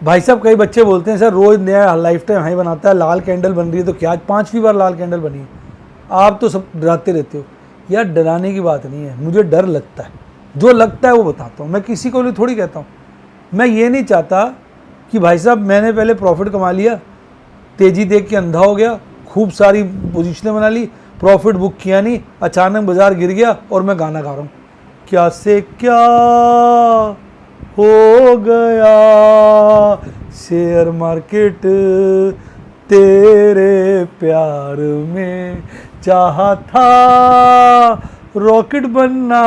भाई साहब कई बच्चे बोलते हैं सर रोज़ नया लाइफ टाइम हाई बनाता है, लाल कैंडल बन रही है तो क्या आज 5वीं बार लाल कैंडल बनी है? आप तो सब डराते रहते हो यार। डराने की बात नहीं है, मुझे डर लगता है, जो लगता है वो बताता हूँ। मैं किसी को भी थोड़ी कहता हूँ। मैं ये नहीं चाहता कि भाई साहब मैंने पहले प्रॉफिट कमा लिया, तेज़ी देख के अंधा हो गया, खूब सारी पोजीशनें बना ली, प्रॉफिट बुक किया नहीं, अचानक बाजार गिर गया और मैं गाना गा रहा हूँ क्या से क्या हो गया, शेयर मार्केट तेरे प्यार में चाहा था रॉकेट बनना,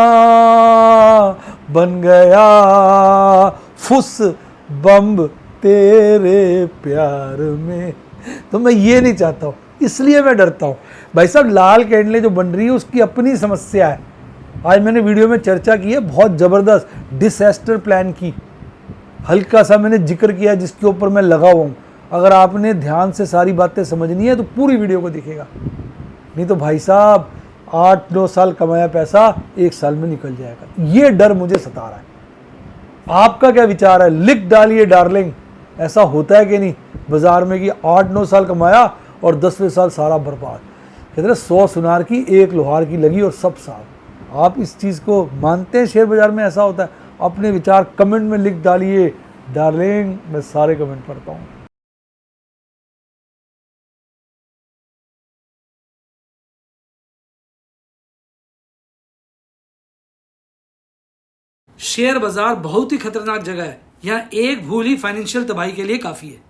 बन गया फुस बम्ब तेरे प्यार में। तो मैं ये नहीं चाहता हूँ, इसलिए मैं डरता हूँ। भाई साहब लाल कैंडलें जो बन रही है उसकी अपनी समस्या है। आज मैंने वीडियो में चर्चा की है, बहुत ज़बरदस्त डिसेस्टर प्लान की, हल्का सा मैंने जिक्र किया जिसके ऊपर मैं लगा हुआ हूँ। अगर आपने ध्यान से सारी बातें समझनी है तो पूरी वीडियो को देखिएगा, नहीं तो भाई साहब 8-9 साल कमाया पैसा 1 साल में निकल जाएगा। ये डर मुझे सता रहा है। आपका क्या विचार है? लिख डालिए डार्लिंग, ऐसा होता है कि नहीं बाजार में कि 8-9 साल कमाया और 10वें साल सारा बर्बाद? कहते हैं 100 सुनार की 1 लोहार की लगी और सब साल। आप इस चीज़ को मानते हैं शेयर बाजार में ऐसा होता है? अपने विचार कमेंट में लिख डालिए डार्लिंग, मैं सारे कमेंट पढ़ता हूँ। शेयर बाजार बहुत ही खतरनाक जगह है। यहाँ एक भूल ही फाइनेंशियल तबाही के लिए काफी है।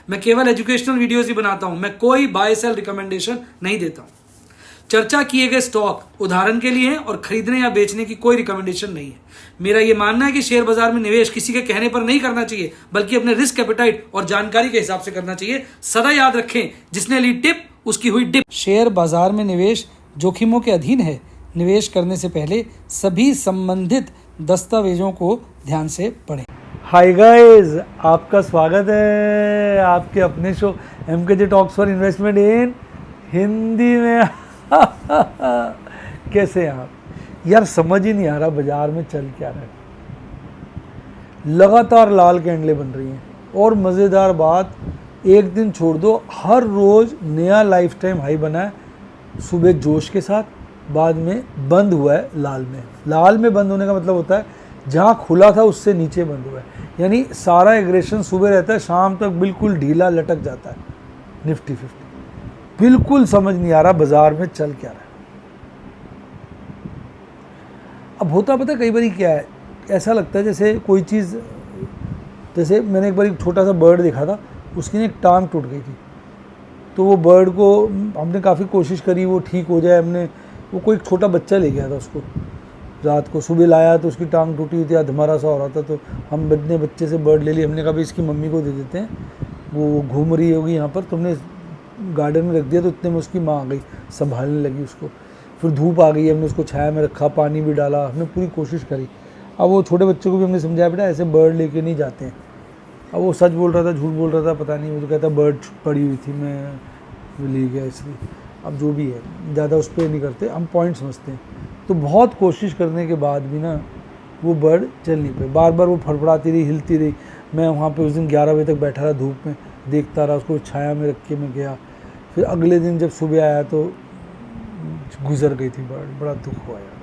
मैं केवल एजुकेशनल वीडियोस ही बनाता हूं, मैं कोई बाय सेल रिकमेंडेशन नहीं देता हूं। चर्चा किए गए स्टॉक उदाहरण के लिए हैं और खरीदने या बेचने की कोई रिकमेंडेशन नहीं है। मेरा यह मानना है कि शेयर बाजार में निवेश किसी के कहने पर नहीं करना चाहिए, बल्कि अपने रिस्क एपेटाइट और जानकारी के हिसाब से करना चाहिए। सदा याद रखें, जिसने ली टिप उसकी हुई डिप। शेयर बाजार में निवेश जोखिमों के अधीन है। निवेश करने से पहले सभी संबंधित दस्तावेजों को ध्यान से पढ़ें। हाय गाइस, आपका स्वागत है आपके अपने show MKJ talks for investment इन हिंदी में। कैसे हैं आप यार? समझ ही नहीं आ रहा बाजार में चल क्या रहा है। लगातार लाल कैंडलें बन रही हैं और मज़ेदार बात, एक दिन छोड़ दो, हर रोज़ नया लाइफ टाइम हाई बना है। सुबह जोश के साथ, बाद में बंद हुआ है लाल में। लाल में बंद होने का मतलब होता है जहाँ खुला था उससे नीचे बंद हुआ है, यानी सारा एग्रेशन सुबह रहता है, शाम तक बिल्कुल ढीला लटक जाता है निफ्टी 50। बिल्कुल समझ नहीं आ रहा बाजार में चल क्या रहा है। अब होता पता कई बार क्या है, ऐसा लगता है जैसे कोई चीज़, जैसे मैंने एक बार एक छोटा सा बर्ड देखा था, उसकी एक टांग टूट गई थी। तो वो बर्ड को हमने काफ़ी कोशिश करी वो ठीक हो जाए। हमने वो कोई छोटा बच्चा ले गया था उसको, रात को सुबह लाया तो उसकी टांग टूटी हुई थी, अधमरा सा हो रहा था। तो हम अपने बच्चे से बर्ड ले ली, हमने कहा भाई इसकी मम्मी को दे देते हैं, वो घूम रही होगी यहाँ पर, तुमने गार्डन में रख दिया। तो इतने में उसकी माँ आ गई, संभालने लगी उसको। फिर धूप आ गई, हमने उसको छाया में रखा, पानी भी डाला, हमने पूरी कोशिश करी। अब वो छोटे बच्चे को भी हमने समझाया बेटा ऐसे बर्ड लेके नहीं जाते हैं। अब वो सच बोल रहा था झूठ बोल रहा था पता नहीं, मुझे कहता बर्ड पड़ी हुई थी, मैं ले गया इसलिए। अब जो भी है ज़्यादा उस पर नहीं करते, हम पॉइंट समझते हैं। तो बहुत कोशिश करने के बाद भी ना वो बर्ड चल नहीं पाई, बार बार वो फड़फड़ाती रही, हिलती रही। मैं वहाँ पे उस दिन 11 बजे तक बैठा रहा धूप में, देखता रहा उसको, छाया में रख के मैं गया। फिर अगले दिन जब सुबह आया तो गुजर गई थी बर्ड, बड़ा दुख हुआ यार।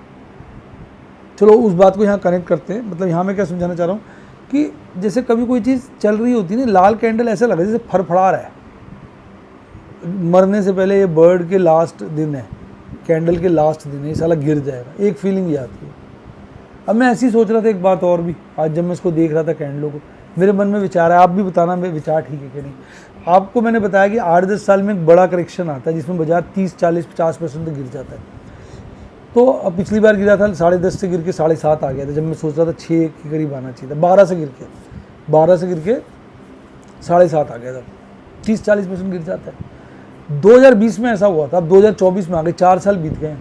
चलो उस बात को यहाँ कनेक्ट करते हैं। मतलब यहाँ मैं क्या समझाना चाह रहा हूँ कि जैसे कभी कोई चीज़ चल रही होती है ना, लाल कैंडल ऐसा लगा जैसे फड़फड़ा रहा है। मरने से पहले ये बर्ड के लास्ट दिन है, कैंडल के लास्ट दिन है, ये साला गिर जाएगा, एक फीलिंग ये आती है। अब मैं ऐसी सोच रहा था एक बात और भी, आज जब मैं इसको देख रहा था कैंडलों को, मेरे मन में विचार है, आप भी बताना मेरे विचार ठीक है कि नहीं। आपको मैंने बताया कि 8-10 साल में एक बड़ा करेक्शन आता है जिसमें बाजार 30-40-50% तक गिर जाता है। तो अब पिछली बार गिरा था 10.5 से गिर के 7.5 आ गया था, जब मैं सोच रहा था 6 के करीब आना चाहिए था। 12 से गिर के 7.5 आ गया था। 30-40% गिर जाता है। 2020 में ऐसा हुआ था, अब 2024 में आ गए, 4 साल बीत गए।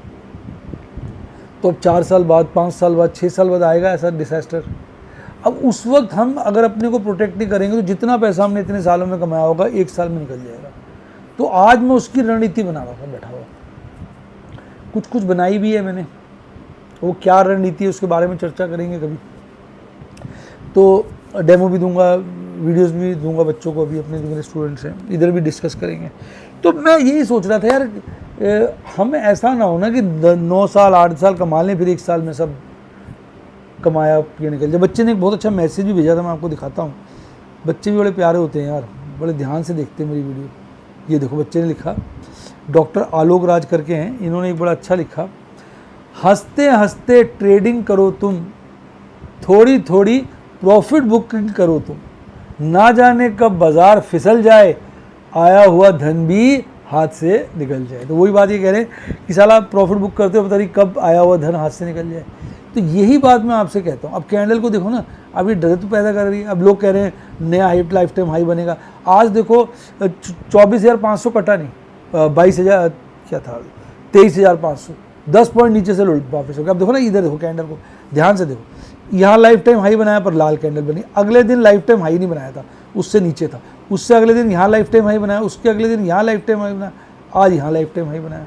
तो अब 4 साल बाद, 5 साल बाद, 6 साल बाद आएगा ऐसा डिसास्टर। अब उस वक्त हम अगर अपने को प्रोटेक्ट नहीं करेंगे तो जितना पैसा हमने इतने सालों में कमाया होगा 1 साल में निकल जाएगा। तो आज मैं उसकी रणनीति बना रहा था बैठा हुआ, कुछ बनाई भी है मैंने। वो क्या रणनीति है उसके बारे में चर्चा करेंगे कभी, तो डेमो भी दूंगा, वीडियोस भी दूंगा बच्चों को, अभी अपने जो मेरे स्टूडेंट्स हैं इधर भी डिस्कस करेंगे। तो मैं यही सोच रहा था यार, हमें ऐसा ना हो ना कि 9 साल 8 साल कमा लें, फिर 1 साल में सब कमाया ये निकल जाए। बच्चे ने एक बहुत अच्छा मैसेज भी भेजा था, मैं आपको दिखाता हूँ। बच्चे भी बड़े प्यारे होते हैं यार, बड़े ध्यान से देखते हैं मेरी वीडियो। ये देखो, बच्चे ने लिखा, डॉक्टर आलोक राज करके हैं, इन्होंने एक बड़ा अच्छा लिखा, हंसते हंसते ट्रेडिंग करो तुम, थोड़ी थोड़ी प्रॉफिट बुकिंग करो तुम, ना जाने कब बाजार फिसल जाए, आया हुआ धन भी हाथ से निकल जाए। तो वही बात ये कह रहे हैं कि साला प्रॉफिट बुक करते हो, पता नहीं कब आया हुआ धन हाथ से निकल जाए। तो यही बात मैं आपसे कहता हूँ। अब कैंडल को देखो ना, अब ये डर तो पैदा कर रही है। अब लोग कह रहे हैं नया हाइट लाइफ टाइम हाई बनेगा। आज देखो 24,500 कटा नहीं, 22,000 क्या था, 23,500, 10 पॉइंट नीचे से वापस हो गया। अब देखो ना, इधर देखो कैंडल को ध्यान से देखो, यहाँ लाइफ टाइम हाई बनाया पर लाल कैंडल बनी। अगले दिन लाइफ टाइम हाई नहीं बनाया था, उससे नीचे था। उससे अगले दिन यहाँ लाइफ टाइम हाई बनाया, उसके अगले दिन यहाँ लाइफ टाइम हाई बनाया, आज यहाँ लाइफ टाइम हाई बनाया।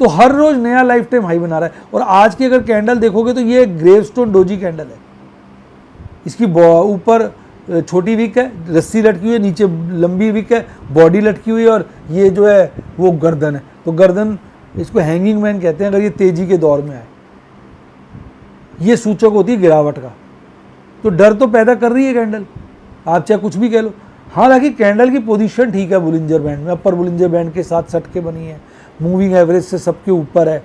तो हर रोज नया लाइफ टाइम हाई बना रहा है। और आज की अगर कैंडल देखोगे तो ये ग्रेवस्टोन डोजी कैंडल है। इसकी ऊपर छोटी विक है, रस्सी लटकी हुई है, नीचे लंबी विक है, बॉडी लटकी हुई है, और ये जो है वो गर्दन है। तो गर्दन, इसको हैंगिंग मैन कहते हैं अगर ये तेजी के दौर में आए। ये सूचक होती है गिरावट का। तो डर तो पैदा कर रही है कैंडल, आप चाहे कुछ भी कह लो। हालांकि कैंडल की पोजीशन ठीक है बुलिंजर बैंड में, अपर बुलिंजर बैंड के साथ सट के बनी है, मूविंग एवरेज से सबके ऊपर है।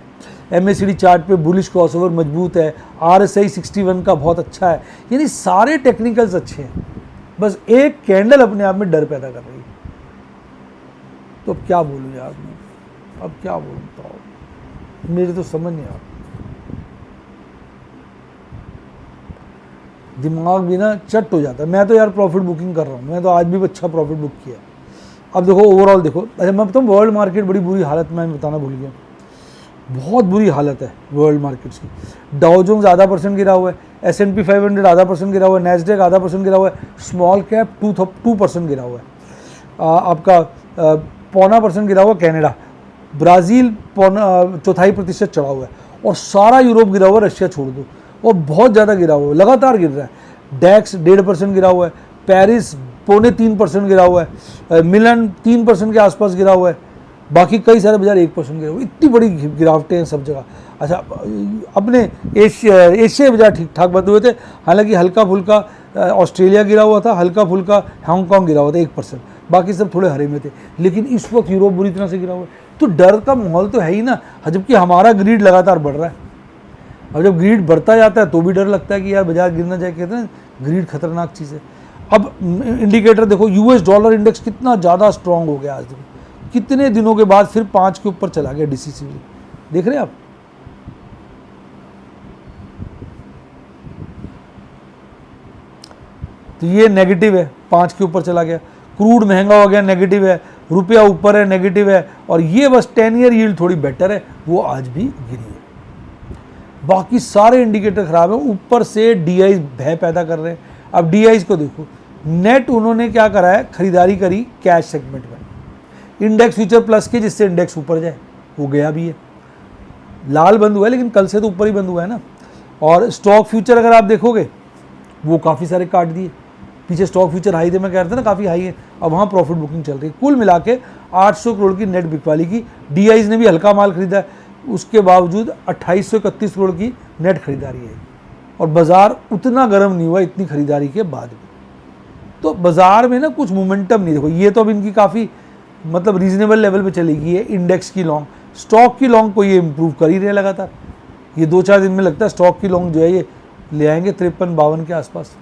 MACD चार्ट पे बुलिश क्रॉसओवर मजबूत है, RSI 61 का बहुत अच्छा है, यानी सारे टेक्निकल्स अच्छे हैं। बस एक कैंडल अपने आप में डर पैदा कर रही है। तो अब क्या बोलूँ यार मैं, अब क्या बोलूँ बताओ, मेरी तो समझ नहीं आ रहा। दिमाग भी ना चट हो जाता है। मैं तो यार प्रॉफिट बुकिंग कर रहा हूँ, मैं तो आज भी अच्छा प्रॉफिट बुक किया। अब देखो ओवरऑल देखो, अच्छा मैं बताऊँ वर्ल्ड मार्केट बड़ी बुरी हालत में, बताना भूल गया, बहुत बुरी हालत है वर्ल्ड मार्केट्स की। डाउ जोन्स आधा % गिरा हुआ है, S&P 500 आधा % गिरा हुआ है, नैस्डैक आधा % गिरा हुआ है, स्मॉल कैप 2% गिरा हुआ है। आपका 0.25% गिरा हुआ कनाडा, ब्राज़ील 0.25% चढ़ा हुआ है, और सारा यूरोप गिरा हुआ है, रशिया छोड़ दो, और बहुत ज़्यादा गिरा हुआ है, लगातार गिर रहा है। डैक्स 1.5% गिरा हुआ है, पेरिस 0.25% गिरा हुआ है, मिलान 3% के आसपास गिरा हुआ है, बाकी कई सारे बाजार 1% गिरा हुआ है। इतनी बड़ी गिरावटें हैं सब जगह। अच्छा, अपने एशिया बाजार ठीक ठाक बंद हुए थे, हालांकि हल्का फुल्का ऑस्ट्रेलिया गिरा हुआ था, हल्का फुल्का हांगकॉन्ग गिरा हुआ था 1%, बाकी सब थोड़े हरे में थे। लेकिन इस वक्त यूरोप बुरी तरह से गिरा हुआ है। तो डर का माहौल तो है ही ना, जबकि हमारा ग्रीड लगातार बढ़ रहा है। अब जब ग्रीड बढ़ता जाता है तो भी डर लगता है कि यार बाजार गिर ना जाए। कहते हैं ग्रीड खतरनाक चीज़ है। अब इंडिकेटर देखो, US डॉलर इंडेक्स कितना ज़्यादा स्ट्रांग हो गया आज, देखो कितने दिनों के बाद फिर 5 के ऊपर चला गया डिसिसिवली, देख रहे हैं आप। तो ये नेगेटिव है, 5 के ऊपर चला गया। क्रूड महंगा हो गया, नेगेटिव है। रुपया ऊपर है, नेगेटिव है। और ये बस 10 ईयर यील्ड थोड़ी बेटर है, वो आज भी गिरी है। बाकी सारे इंडिकेटर खराब है। ऊपर से DIs भय पैदा कर रहे हैं। अब DIs को देखो, नेट उन्होंने क्या करा है, खरीदारी करी कैश सेगमेंट में, इंडेक्स फ्यूचर प्लस के, जिससे इंडेक्स ऊपर जाए, वो गया भी है। लाल बंद हुआ है, लेकिन कल से तो ऊपर ही बंद हुआ है ना। और स्टॉक फ्यूचर अगर आप देखोगे, वो काफ़ी सारे काट दिए। पीछे स्टॉक फ्यूचर हाई थे, मैं कह रहा था ना काफ़ी हाई है, अब वहाँ प्रॉफिट बुकिंग चल रही है। कुल मिला के 800 करोड़ की नेट बिकवाली की। DIs ने भी हल्का माल खरीदा है, उसके बावजूद 2831 करोड़ की नेट खरीदारी है। और बाजार उतना गर्म नहीं हुआ इतनी खरीदारी के बाद भी। तो बाजार में ना कुछ मोमेंटम नहीं। देखो ये तो अब इनकी काफ़ी मतलब रीजनेबल लेवल पे चली गई है। इंडेक्स की लॉन्ग, स्टॉक की लॉन्ग को ये इम्प्रूव कर ही रहे लगातार। ये 2-4 दिन में लगता है स्टॉक की लॉन्ग जो है ये ले आएंगे 53-52 के आसपास।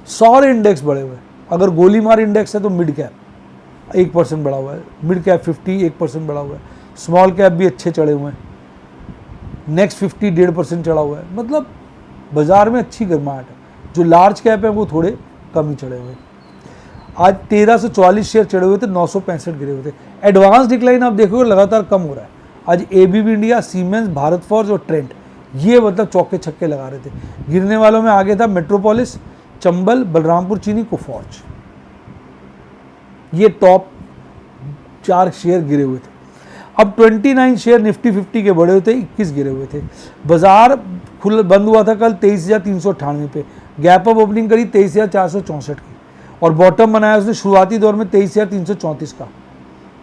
सारे इंडेक्स बढ़े हुए हैं। अगर गोली मार इंडेक्स है तो मिड कैप 1% बढ़ा हुआ है, मिड कैप 50 1% बढ़ा हुआ है, स्मॉल कैप भी अच्छे चढ़े हुए हैं, नेक्स्ट 50 1.5% चढ़ा हुआ है। मतलब बाजार में अच्छी गर्माहट है। जो लार्ज कैप है वो थोड़े कम ही चढ़े हुए हैं। आज 1344 शेयर चढ़े हुए थे, 965 गिरे हुए थे। एडवांस डिक्लाइन आप देखोगे लगातार कम हो रहा है। आज ABB India, siemens, Bharat forge और ट्रेंट, ये मतलब चौके छक्के लगा रहे थे। गिरने वालों में आगे था मेट्रोपोलिस, चंबल, बलरामपुर चीनी, कोफॉर्ज। ये टॉप 4 शेयर गिरे हुए थे। अब 29 शेयर निफ्टी 50 के बढ़े हुए थे, 21 गिरे हुए थे। बाजार बंद हुआ था कल 23,398 पे, गैप अप ओपनिंग करी 23,464 की, और बॉटम बनाया उसने शुरुआती दौर में 23,334 का,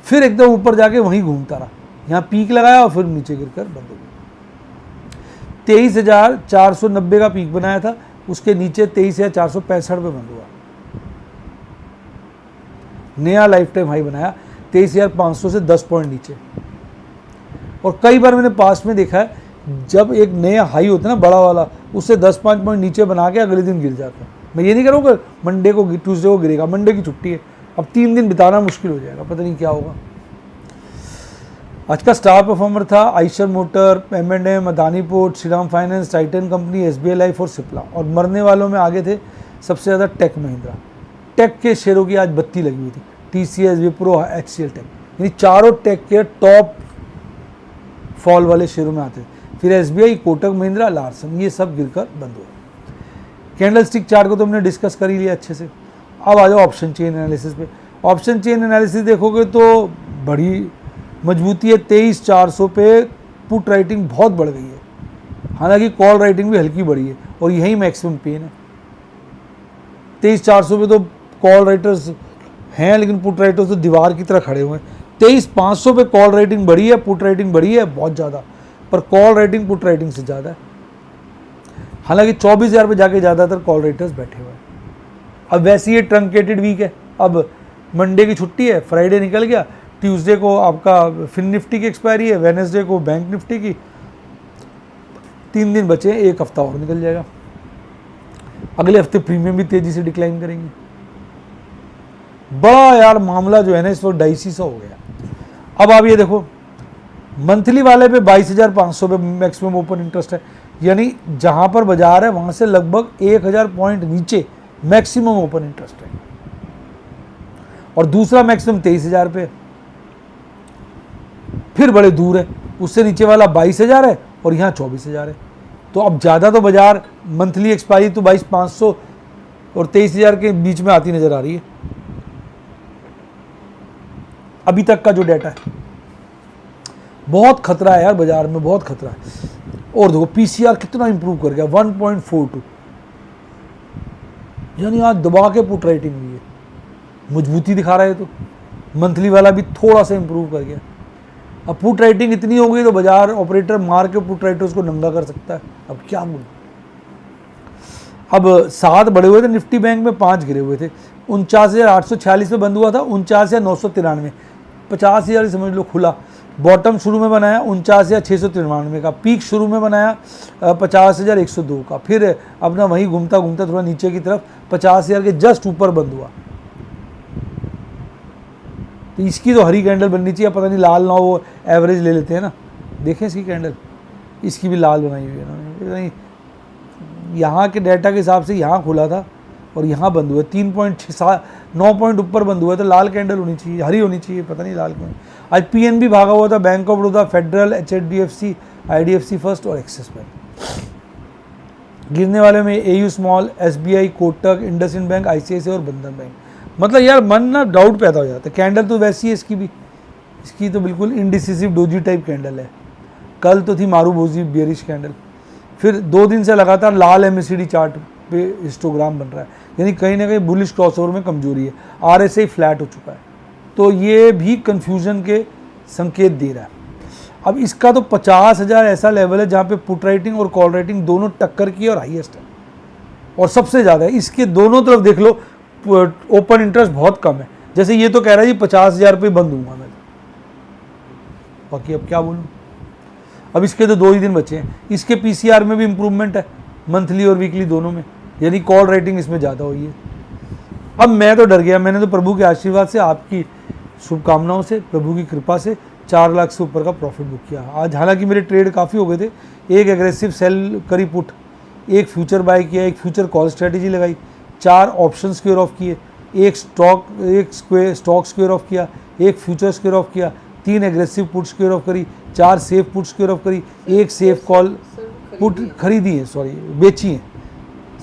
फिर एकदम ऊपर जाके वहीं घूमता रहा, यहाँ पीक लगाया और फिर नीचे गिरकर बंद हो गया। 23,490 का पीक बनाया था, उसके नीचे 23,465 पे बंद हुआ। नया लाइफ टाइम हाई बनाया 23,500 से 10 पॉइंट नीचे। और कई बार मैंने पास्ट में देखा है जब एक नया हाई होता है ना बड़ा वाला, उससे 10-5 पॉइंट नीचे बना के अगले दिन गिर जाता है। मैं ये नहीं करूँगा मंडे को ट्यूसडे को गिरेगा, मंडे की छुट्टी है, अब 3 दिन बिताना मुश्किल हो जाएगा, पता नहीं क्या होगा। आज का स्टार परफॉर्मर था Eicher motor, M&M, Adani port, Shriram finance, Titan company, SBI life और सिप्ला। और मरने वालों में आगे थे सबसे ज़्यादा टेक महिंद्रा। टेक के शेयरों की आज बत्ती लगी हुई थी, TCS, विप्रो, HCL टेक, यानी चारों टेक के टॉप फॉल वाले शेयरों में आते थे। फिर SBI, कोटक महिंद्रा, लार्सन, ये सब गिरकर बंद हुए। कैंडल स्टिक चार्ट को तो हमने डिस्कस कर ही लिया अच्छे से। अब आ जाओ ऑप्शन चेन एनालिसिस पे। ऑप्शन चेन एनालिसिस देखोगे तो बड़ी मजबूती है, 23,400 पे पुट राइटिंग बहुत बढ़ गई है, हालांकि कॉल राइटिंग भी हल्की बढ़ी है और यही मैक्सिमम पेन है। 23,400 पे तो कॉल राइटर्स हैं, लेकिन पुट राइटर्स तो दीवार की तरह खड़े हुए हैं। 23,500 पे कॉल राइटिंग बढ़ी है, पुट राइटिंग बढ़ी है बहुत ज़्यादा, पर कॉल राइटिंग पुट राइटिंग से ज़्यादा है। हालांकि 24,000 पे जाके ज़्यादातर कॉल राइटर्स बैठे हुए हैं। अब वैसे ही ट्रंकेटेड वीक है, अब मंडे की छुट्टी है, फ्राइडे निकल गया, ट्यूसडे को आपका फिन निफ्टी की एक्सपायरी है, वेडनेसडे को बैंक निफ्टी की, 3 दिन बचे, एक हफ्ता और निकल जाएगा। अगले हफ्ते प्रीमियम भी तेजी से डिक्लाइन करेंगे। बड़ा यार मामला जो है ना इस वक्त डाइसी सा हो गया। अब आप ये देखो, मंथली वाले पे 22,500 पे मैक्सिमम ओपन इंटरेस्ट है, यानी जहां पर बाजार है वहां से लगभग 1,000 पॉइंट नीचे मैक्सिमम ओपन इंटरेस्ट है। और दूसरा मैक्सिमम 23,000 पे, फिर बड़े दूर है, उससे नीचे वाला 22,000 है और यहाँ 24,000 है। तो अब ज़्यादा तो बाजार मंथली एक्सपायरी तो 22,500 और 23,000 के बीच में आती नज़र आ रही है अभी तक का जो डाटा है। बहुत खतरा है यार बाजार में, बहुत खतरा है। और देखो पीसीआर कितना इंप्रूव कर गया, 1.42, यानी आज दबा के पुट राइटिंग हुई है, मजबूती दिखा रहा है। तो मंथली वाला भी थोड़ा सा इंप्रूव कर गया। अब पुट राइटिंग इतनी हो गई तो बाजार ऑपरेटर मार के पुट राइटर्स को नंगा कर सकता है। अब क्या बोलूं। अब 7 बढ़े हुए थे निफ्टी बैंक में, 5 गिरे हुए थे। 49,846 पे बंद हुआ था, 49,993, 50,000 समझ लो खुला। बॉटम शुरू में बनाया 49,693 का, पीक शुरू में बनाया 50,102 का, फिर अपना वहीं घूमता घूमता थोड़ा नीचे की तरफ 50,000 के जस्ट ऊपर बंद हुआ। तो इसकी तो हरी कैंडल बननी चाहिए, पता नहीं लाल ना हो, एवरेज ले लेते हैं ना। देखें इसकी कैंडल, इसकी भी लाल बनाई हुई है इन्होंने। यहाँ के डाटा के हिसाब से यहाँ खुला था और यहाँ बंद हुआ, 3.9 पॉइंट ऊपर बंद हुआ, तो लाल कैंडल होनी चाहिए, हरी होनी चाहिए, पता नहीं लाल क्यों। आज PNB भागा हुआ था, bank of Baroda, federal, HDFC, IDFC first और एक्सिस बैंक। गिरने वाले में AU small, SBI, Kotak, IndusInd bank, ICICI और बंधन बैंक। मतलब यार मन ना डाउट पैदा हो जाता है। कैंडल तो वैसी है इसकी भी, इसकी तो बिल्कुल इंडिसिसिव डोजी टाइप कैंडल है। कल तो थी मारू बोजी बियरिश कैंडल, फिर 2 दिन से लगातार लाल MACD चार्ट पे हिस्टोग्राम बन रहा है, यानी कहीं ना कहीं बुलिश क्रॉसओवर में कमजोरी है। RSI फ्लैट हो चुका है, तो ये भी कंफ्यूजन के संकेत दे रहा है। अब इसका तो 50,000 ऐसा लेवल है जहाँ पे पुट राइटिंग और कॉल राइटिंग दोनों टक्कर की और हाईएस्ट है और सबसे ज़्यादा है। इसके दोनों तरफ देख लो ओपन इंटरेस्ट बहुत कम है। जैसे ये तो कह रहा है जी 50,000 पे बंद दूंगा मैं, बाकी अब क्या बोलूँ। अब इसके तो 2 ही दिन बचे हैं। इसके पीसीआर में भी इम्प्रूवमेंट है, मंथली और वीकली दोनों में, यानी कॉल राइटिंग इसमें ज़्यादा हुई है। अब मैं तो डर गया, मैंने तो प्रभु के आशीर्वाद से, आपकी शुभकामनाओं से, प्रभु की कृपा से 4 लाख से ऊपर का प्रॉफिट बुक किया आज। हालांकि मेरे ट्रेड काफ़ी हो गए थे, एक एग्रेसिव सेल करी पुट, एक फ्यूचर बाय किया, एक फ्यूचर कॉल स्ट्रेटेजी लगाई, 4 ऑप्शन स्क्वेयर ऑफ किए, एक स्टॉक स्क्वेयर ऑफ किया, एक फ्यूचर स्क्वेयर ऑफ किया, 3 एग्रेसिव पुट स्क्वेयर ऑफ करी, 4 सेफ पुट स्क्वेयर ऑफ करी, एक सेफ कॉल पुट खरीदी है, सॉरी बेची है,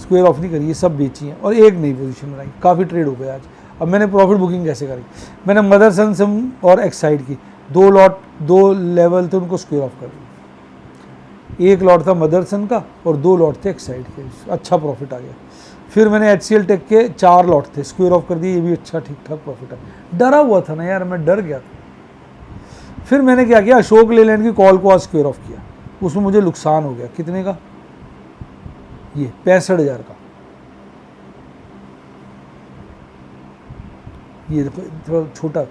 स्क्वेयर ऑफ नहीं करी, ये सब बेची हैं, और एक नई पोजीशन बनाई। काफ़ी ट्रेड हो गया आज। अब मैंने प्रॉफिट बुकिंग कैसे करी, मैंने मदरसन सम और एक्साइड की 2 लॉट, 2 लेवल थे उनको स्क्वेयर ऑफ कर दिया। एक लॉट था मदरसन का और 2 लॉट थे एक्साइड के, अच्छा प्रॉफिट आ गया। फिर मैंने HCL टेक के 4 लॉट थे, स्क्वायर ऑफ कर दिए, ये भी अच्छा ठीक ठाक प्रॉफिट है। डरा हुआ था ना यार, मैं डर गया था। फिर मैंने क्या किया, अशोक लेलैंड की कॉल को आज स्क्वायर ऑफ किया, उसमें मुझे नुकसान हो गया। कितने का? ये 65,000 का। ये देखो थोड़ा छोटा,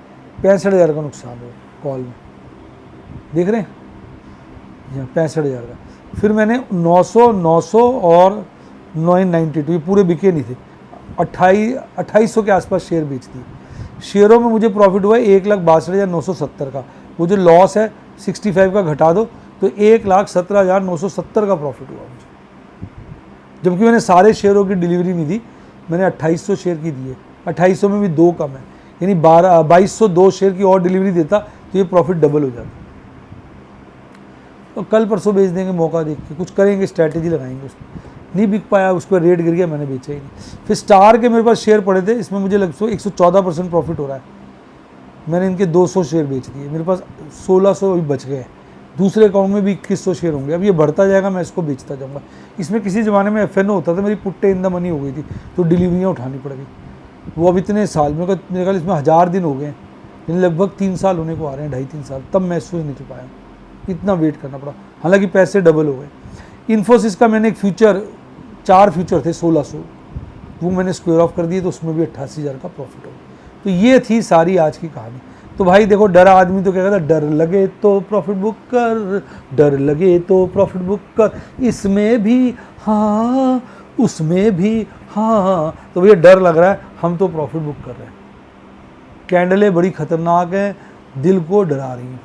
65,000 का नुकसान हुआ कॉल में, देख रहे हैं, यहाँ 65,000 का। फिर मैंने 900, 900 और 992, ये पूरे बिके नहीं थे, 2800 के आसपास शेयर बेच दिए। शेयरों में मुझे प्रॉफिट हुआ 1,62,970 का। वो जो लॉस है 65 का घटा दो तो 1,17,970 का प्रॉफिट हुआ मुझे, जबकि मैंने सारे शेयरों की डिलीवरी नहीं दी, मैंने 2800 शेयर की दी है। 2800 में भी 2 कम है, यानी 2202 शेयर की और डिलीवरी देता तो ये प्रॉफिट डबल हो जाता। तो कल परसों बेच देंगे, मौका देख के कुछ करेंगे, स्ट्रैटेजी लगाएंगे। उसमें नहीं बिक पाया, उस पर रेट गिर गया, मैंने बेचा ही नहीं। फिर स्टार के मेरे पास शेयर पड़े थे, इसमें मुझे लगभग 114% प्रॉफिट हो रहा है। मैंने इनके 200 शेयर बेच दिए, मेरे पास 1600 अभी बच गए हैं। दूसरे अकाउंट में भी 2100 शेयर होंगे, अब ये बढ़ता जाएगा, मैं इसको बेचता जाऊँगा। इसमें किसी ज़माने में FNO होता था, मेरी पुट्टे इन द मनी हो गई थी, तो डिलीवरियाँ उठानी पड़ गई। वो अब इतने साल, मेरे ख्याल इसमें 1000 दिन हो गए हैं, यानी लगभग 3 साल होने को आ रहे हैं, 2.5-3 साल, तब मैं सोच नहीं पाया, इतना वेट करना पड़ा। हालांकि पैसे डबल हो गए। इन्फोसिस का मैंने एक फ्यूचर, 4 फ्यूचर थे 1600, वो मैंने स्क्वायर ऑफ कर दिए, तो उसमें भी 88,000 का प्रॉफिट हो। तो ये थी सारी आज की कहानी। तो भाई देखो, डरा आदमी तो क्या कहता है, डर लगे तो प्रॉफिट बुक कर, डर लगे तो प्रॉफिट बुक कर, इसमें भी हाँ, उसमें भी हाँ। तो भैया डर लग रहा है, हम तो प्रॉफिट बुक कर रहे हैं। कैंडलें बड़ी खतरनाक हैं, दिल को डरा रही हैं।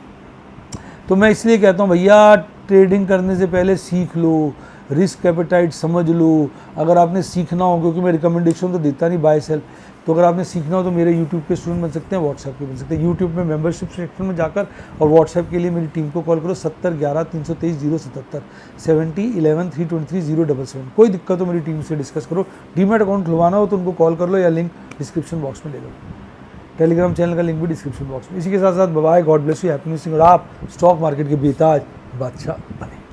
तो मैं इसलिए कहता हूँ भैया, ट्रेडिंग करने से पहले सीख लो, रिस्क एपेटाइट समझ लो। अगर आपने सीखना हो, क्योंकि मैं रिकमेंडेशन तो देता नहीं बाय सेल, तो अगर आपने सीखना हो तो मेरे यूट्यूब के स्टूडेंट बन सकते हैं, व्हाट्सएप के बन सकते हैं। यूट्यूब में मेंबरशिप सेक्शन में जाकर, और व्हाट्सएप के लिए मेरी टीम को कॉल करो 70 11 323 077 70 11 323 077। कोई दिक्कत हो मेरी टीम से डिस्कस करो। डीमैट अकाउंट खुलवाना हो तो उनको कॉल कर लो, या लिंक डिस्क्रिप्शन बॉक्स में ले लो। टेलीग्राम चैनल का लिंक भी डिस्क्रिप्शन बॉक्स में। इसी के साथ साथ bye, God bless you, happy new year, और आप स्टॉक मार्केट के बेताज बादशाह बने।